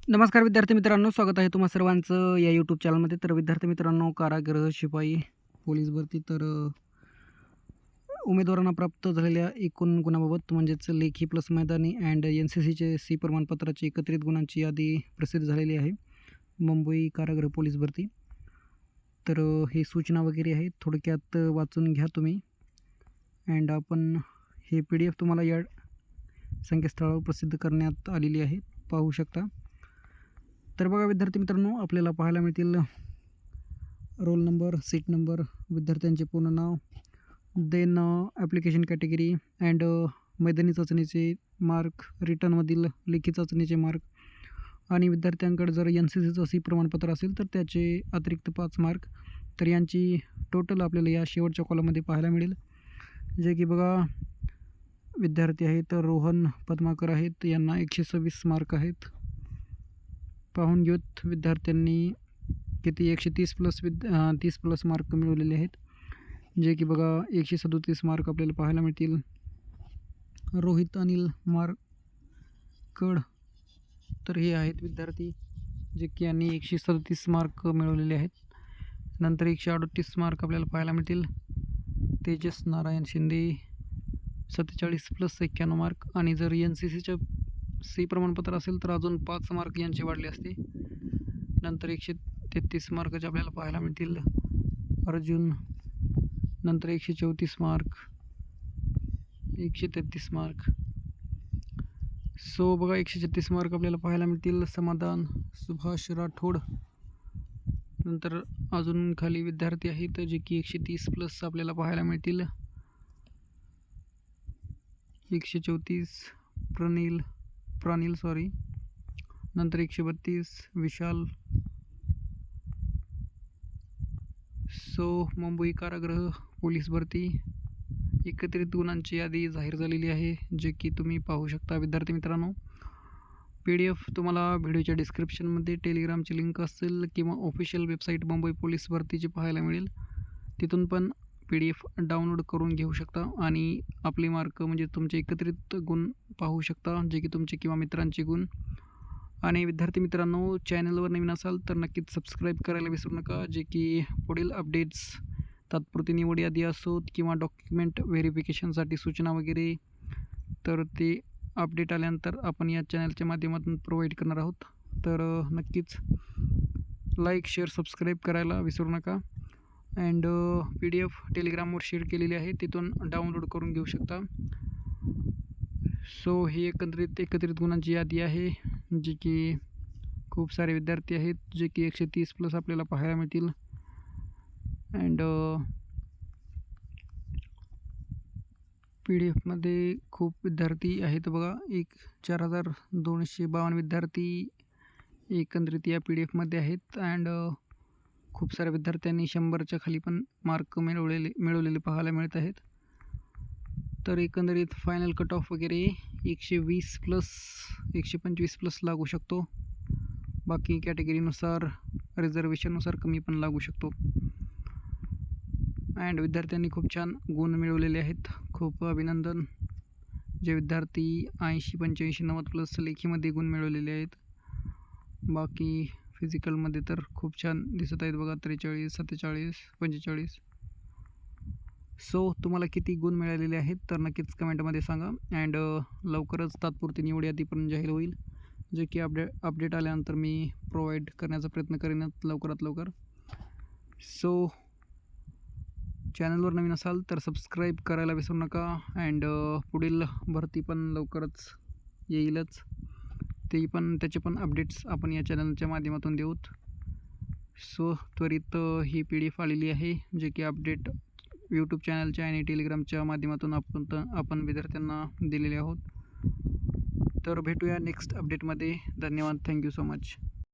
नमस्कार विद्यार्थी मित्रांनो, स्वागत आहे तुम्हा सर्वांचं या यूट्यूब चॅनलमध्ये. तर विद्यार्थी मित्रांनो, कारागृह शिपाई पोलीस भरती उमेदवारांना प्राप्त झालेल्या एकूण गुणाबाबत म्हणजेच लेखी प्लस मैदानी अँड NCCचे सी प्रमाणपत्राची एकत्रित गुणांची यादी प्रसिद्ध झालेली आहे मुंबई कारागृह पोलीस भरती. तर ही सूचना वगैरे आहे, थोडक्यात वाचून घ्या तुम्ही. अँड आपण हे PDF तुम्हाला या संकेतस्थळावर प्रसिद्ध करण्यात आलेली आहे, पाहू शकता. तर बघा विद्यार्थी मित्रांनो, आपल्याला पाहायला मिळतील रोल नंबर, सीट नंबर, विद्यार्थ्यांचे पूर्ण नाव, देन ॲप्लिकेशन कॅटेगरी अँड मैदानी चाचणीचे मार्क, रिटर्नमधील लेखी चाचणीचे मार्क आणि विद्यार्थ्यांकडे जर NCCचं सी प्रमाणपत्र असेल तर त्याचे अतिरिक्त 5 मार्क. तर यांची टोटल आपल्याला या शेवटच्या कॉलममध्ये पाहायला मिळेल. जे की बघा, विद्यार्थी आहेत रोहन पद्माकर आहेत, यांना 126 मार्क आहेत. पाहून घेऊत विद्यार्थ्यांनी किती 130 प्लस मार्क मिळवलेले आहेत. जे की बघा 137 मार्क आपल्याला पाहायला मिळतील. रोहित अनिल मारकड, तर हे आहेत विद्यार्थी जे की यांनी 137 मार्क मिळवलेले आहेत. नंतर 138 मार्क आपल्याला पाहायला मिळतील. तेजस नारायण शिंदे 47 + 91 मार्क. आणि जर NCCचं सी प्रमाणपत्र असेल तर अजून 5 मार्क यांचे वाढले असते. नंतर 133 मार्काचे आपल्याला पाहायला मिळतील अर्जुन. नंतर 134 मार्क, 133 मार्क. सो बघा 136 मार्क आपल्याला पाहायला मिळतील समाधान सुभाष राठोड. नंतर अजून खाली विद्यार्थी आहेत जे की 130+ आपल्याला पाहायला मिळतील. 134 प्राणिल सॉरी. नंतर 132 विशाल. सो मुंबई कारागृह पोलीस भरती एकत्रित गुणांची यादी जाहीर झालेली आहे, जे की तुम्ही पाहू शकता. विद्यार्थी मित्रांनो, PDF तुम्हाला व्हिडिओच्या डिस्क्रिप्शनमध्ये टेलिग्रामची लिंक असेल किंवा ऑफिशियल वेबसाईट मुंबई पोलीस भरतीची पाहायला मिळेल. तिथून पण PDF डाउनलोड करून घेऊ शकता आणि आपले मार्क म्हणजे तुमचे एकत्रित गुण पाहू शकता, जे की तुमचे किंवा मित्रांचे गुण. आणि विद्यार्थी मित्रांनो, चॅनलवर नवीन असाल तर नक्कीच सबस्क्राईब करायला विसरू नका, जे की पुढील अपडेट्स, तात्पुरती निवड यादी असोत किंवा डॉक्युमेंट व्हेरिफिकेशनसाठी सूचना वगैरे, तर ते अपडेट आल्यानंतर आपण या चॅनलच्या माध्यमातून प्रोव्हाइड करणार आहोत. तर नक्कीच लाईक, शेअर, सबस्क्राईब करायला विसरू नका. अँड PDF टेलिग्रामवर शेअर केलेली आहे, तिथून डाउनलोड करून घेऊ शकता. सो ही एकत्रित गुणांची यादी आहे, जे की खूप सारे विद्यार्थी आहेत, जे की 130+ आपल्याला पाहायला मिळतील. अँड PDFमध्ये खूप विद्यार्थी आहेत बघा. 4252 विद्यार्थी एकंदरीत या PDFमध्ये आहेत. अँड खूप साऱ्या विद्यार्थ्यांनी 100च्या खाली पण मार्क मिळवलेले पाहायला मिळत आहेत. तर एकंदरीत फायनल कट ऑफ वगैरे 120+ 125+ लागू शकतो. बाकी कॅटेगरीनुसार, रिझर्वेशननुसार कमी पण लागू शकतो. अँड विद्यार्थ्यांनी खूप छान गुण मिळवलेले आहेत, खूप अभिनंदन. जे विद्यार्थी 80, 85, 90+ लेखीमध्ये गुण मिळवलेले आहेत. बाकी फिजिकलमध्ये तर खूप छान दिसत आहेत बघा, 43, 47, 45. सो तुम्हाला किती गुण मिळालेले आहेत तर नक्कीच कमेंटमध्ये सांगा. अँड लवकरच तात्पुरती निवड यादी पण जाहीर होईल, जे की अपडेट आल्यानंतर मी प्रोव्हाइड करण्याचा प्रयत्न करेन लवकरात लवकर. सो चॅनलवर नवीन असाल तर सबस्क्राईब करायला विसरू नका. अँड पुढील भरती पण लवकरच येईलच, त्याचे पण अपडेट्स आपण या चॅनलच्या माध्यमातून देऊत. सो त्वरित ही PDF आलेली आहे, जे की अपडेट यूट्यूब चॅनलच्या आणि टेलिग्रामच्या माध्यमातून आपण विद्यार्थ्यांना दिलेले आहोत. तर भेटूया नेक्स्ट अपडेटमध्ये. धन्यवाद. Thank you so much.